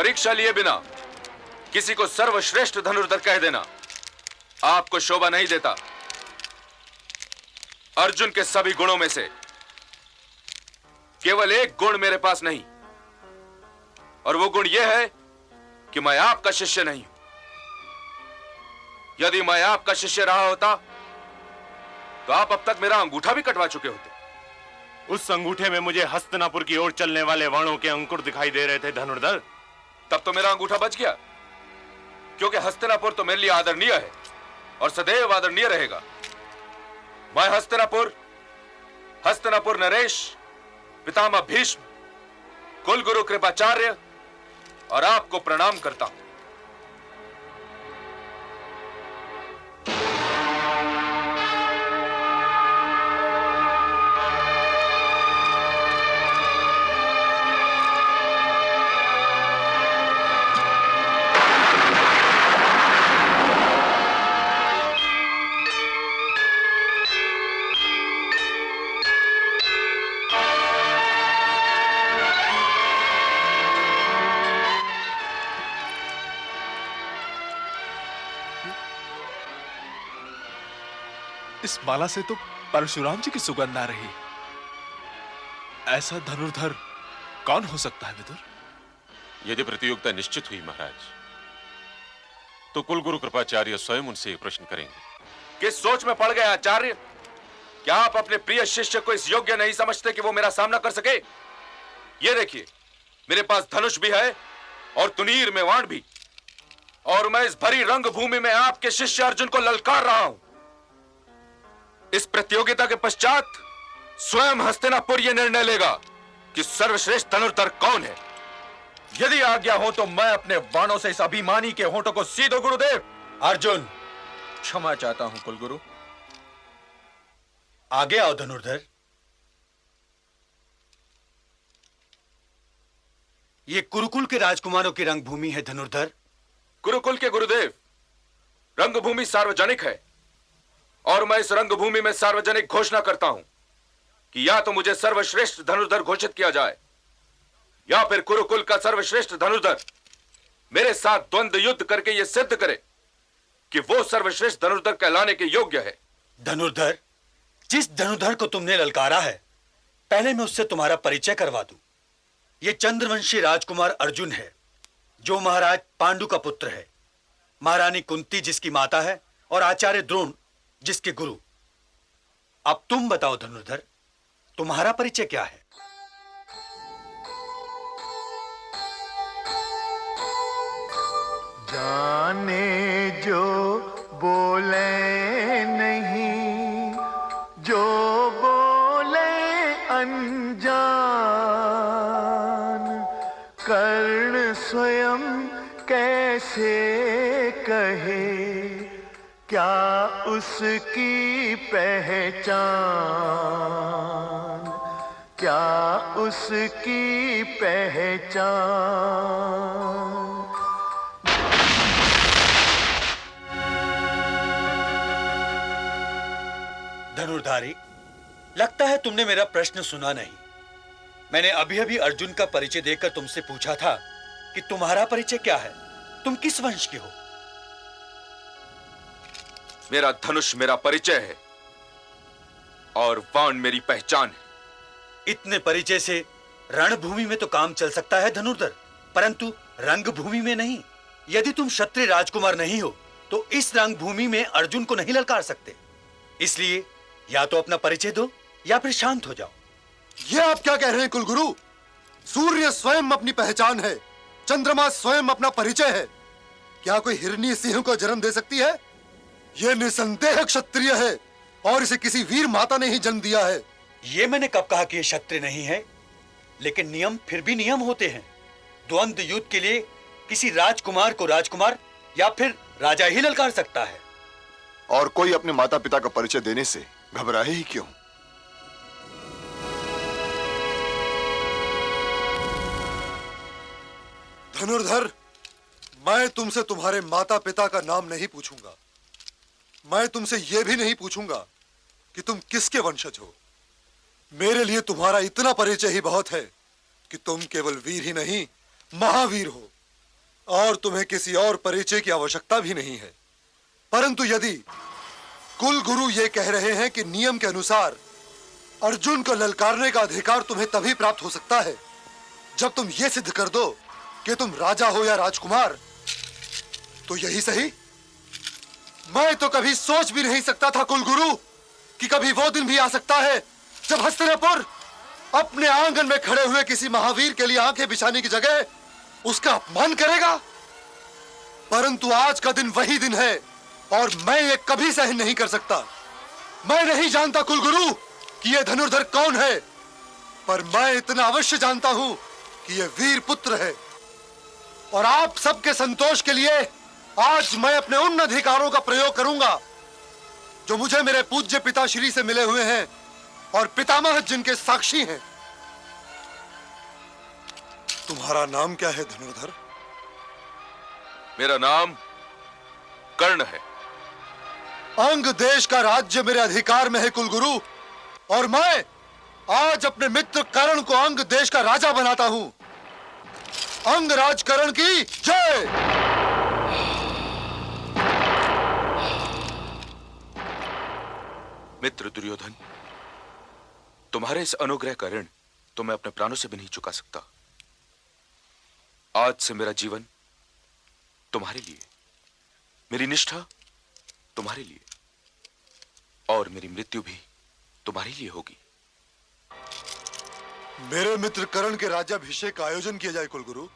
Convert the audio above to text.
परीक्षा लिए बिना किसी को सर्वश्रेष्ठ धनुर्धर कह देना आपको शोभा नहीं देता। अर्जुन के सभी गुणों में से केवल एक गुण मेरे पास नहीं, और वो गुण यह है कि मैं आपका शिष्य नहीं हूं। यदि मैं आपका शिष्य रहा होता तो आप अब तक मेरा अंगूठा भी कटवा चुके होते। उस अंगूठे में मुझे हस्तिनापुर की ओर चलने वाले वाणों के अंकुर दिखाई दे रहे थे धनुर्धर। तब तो मेरा अंगूठा बच गया, क्योंकि हस्तिनापुर तो मेरे लिए आदरणीय है और सदैव आदरणीय रहेगा। मैं हस्तिनापुर नरेश, पितामह भीष्म, कुलगुरु कृपाचार्य और आपको प्रणाम करता हूं। इस माला से तो परशुराम जी की सुगंध आ रही। ऐसा धनुर्धर कौन हो सकता है विदुर? यदि प्रतियोगिता निश्चित हुई महाराज, तो कुलगुरु कृपाचार्य स्वयं उनसे एक प्रश्न करेंगे। किस सोच में पड़ गए आचार्य? क्या आप अपने प्रिय शिष्य को इस योग्य नहीं समझते कि वो मेरा सामना कर सके? ये देखिए, मेरे पास धनुष भी है और तुनीर में वाण भी, और मैं इस भरी रंगभूमि में आपके शिष्य अर्जुन को ललकार रहा हूं। इस प्रतियोगिता के पश्चात स्वयं हस्तिनापुर यह निर्णय लेगा कि सर्वश्रेष्ठ धनुर्धर कौन है। यदि आज्ञा हो तो मैं अपने बाणों से इस अभिमानी के होंठों को सी दूं गुरुदेव। अर्जुन, क्षमा चाहता हूं कुलगुरु। आगे आओ धनुर्धर। ये कुरुकुल के राजकुमारों की रंगभूमि है धनुर्धर। गुरुकुल के गुरुदेव, रंगभूमि सार्वजनिक है और मैं इस रंगभूमि में सार्वजनिक घोषणा करता हूं कि या तो मुझे सर्वश्रेष्ठ धनुर्धर घोषित किया जाए, या फिर कुरुकुल का सर्वश्रेष्ठ धनुर्धर मेरे साथ द्वंद्व युद्ध करके यह सिद्ध करे कि वो सर्वश्रेष्ठ धनुर्धर कहलाने के योग्य है। धनुर्धर, जिस धनुर्धर को तुमने ललकारा है, पहले मैं उससे तुम्हारा परिचय करवा दूं। यह चंद्रवंशी राजकुमार अर्जुन है, जो महाराज पांडु का पुत्र है, महारानी कुंती जिसकी माता है, और आचार्य द्रोण जिसके गुरु। अब तुम बताओ धनुर्धर, तुम्हारा परिचय क्या है? जाने जो बोले नहीं, जो बोले अनजान, कर्ण स्वयं कैसे कहे क्या उसकी पहचान, क्या उसकी पहचान। धनुर्धारी, लगता है तुमने मेरा प्रश्न सुना नहीं। मैंने अभी अभी अर्जुन का परिचय देकर तुमसे पूछा था कि तुम्हारा परिचय क्या है, तुम किस वंश के हो? मेरा धनुष मेरा परिचय है और बाण मेरी पहचान है। इतने परिचय से रणभूमि में तो काम चल सकता है धनुर्धर, परंतु रंगभूमि में नहीं। यदि तुम क्षत्रिय राजकुमार नहीं हो तो इस रंगभूमि में अर्जुन को नहीं ललकार सकते। इसलिए या तो अपना परिचय दो या फिर शांत हो जाओ। ये आप क्या कह रहे हैं कुलगुरु? सूर्य स्वयं अपनी पहचान है, चंद्रमा स्वयं अपना परिचय है। क्या कोई हिरनी सिंह को जन्म दे सकती है? यह निसंदेह क्षत्रिय है और इसे किसी वीर माता ने ही जन्म दिया है। ये मैंने कब कहा कि यह क्षत्रिय नहीं है? लेकिन नियम फिर भी नियम होते हैं। द्वंद्व युद्ध के लिए किसी राजकुमार को राजकुमार या फिर राजा ही ललकार सकता है। और कोई अपने माता पिता का परिचय देने से घबराए ही क्यों? धनुर्धर, मैं तुमसे तुम्हारे माता पिता का नाम नहीं पूछूंगा। मैं तुमसे यह भी नहीं पूछूंगा कि तुम किसके वंशज हो। मेरे लिए तुम्हारा इतना परिचय ही बहुत है कि तुम केवल वीर ही नहीं, महावीर हो। और तुम्हें किसी और परिचय की आवश्यकता भी नहीं है। परंतु यदि कुल गुरु ये कह रहे हैं कि नियम के अनुसार अर्जुन को ललकारने का अधिकार तुम्हें तभी प्राप्त हो सकता है जब तुम ये सिद्ध कर दो कि तुम राजा हो या राजकुमार, तो यही सही। मैं तो कभी सोच भी नहीं सकता था कुलगुरु कि कभी वो दिन भी आ सकता है जब हस्तिनापुर अपने आंगन में खड़े हुए किसी महावीर के लिए आंखें बिछाने की जगह उसका अपमान करेगा। परंतु आज का दिन वही दिन है और मैं ये कभी सहन नहीं कर सकता। मैं नहीं जानता कुलगुरु कि ये धनुर्धर कौन है, पर मैं इतना अवश्य जानता हूं कि ये वीर पुत्र है। और आप सबके संतोष के लिए आज मैं अपने उन अधिकारों का प्रयोग करूंगा जो मुझे मेरे पूज्य पिताश्री से मिले हुए हैं और पितामह जिनके साक्षी हैं। तुम्हारा नाम क्या है धनुर्धर? मेरा नाम कर्ण है। अंग देश का राज्य मेरे अधिकार में है कुलगुरु, और मैं आज अपने मित्र कर्ण को अंग देश का राजा बनाता हूं। अंगराज कर्ण की जय। मित्र दुर्योधन, तुम्हारे इस अनुग्रह का ऋण तो मैं अपने प्राणों से भी नहीं चुका सकता। आज से मेरा जीवन तुम्हारे लिए, मेरी निष्ठा तुम्हारे लिए और मेरी मृत्यु भी तुम्हारे लिए होगी। मेरे मित्र कर्ण के राज्याभिषेक का आयोजन किया जाए कुलगुरु।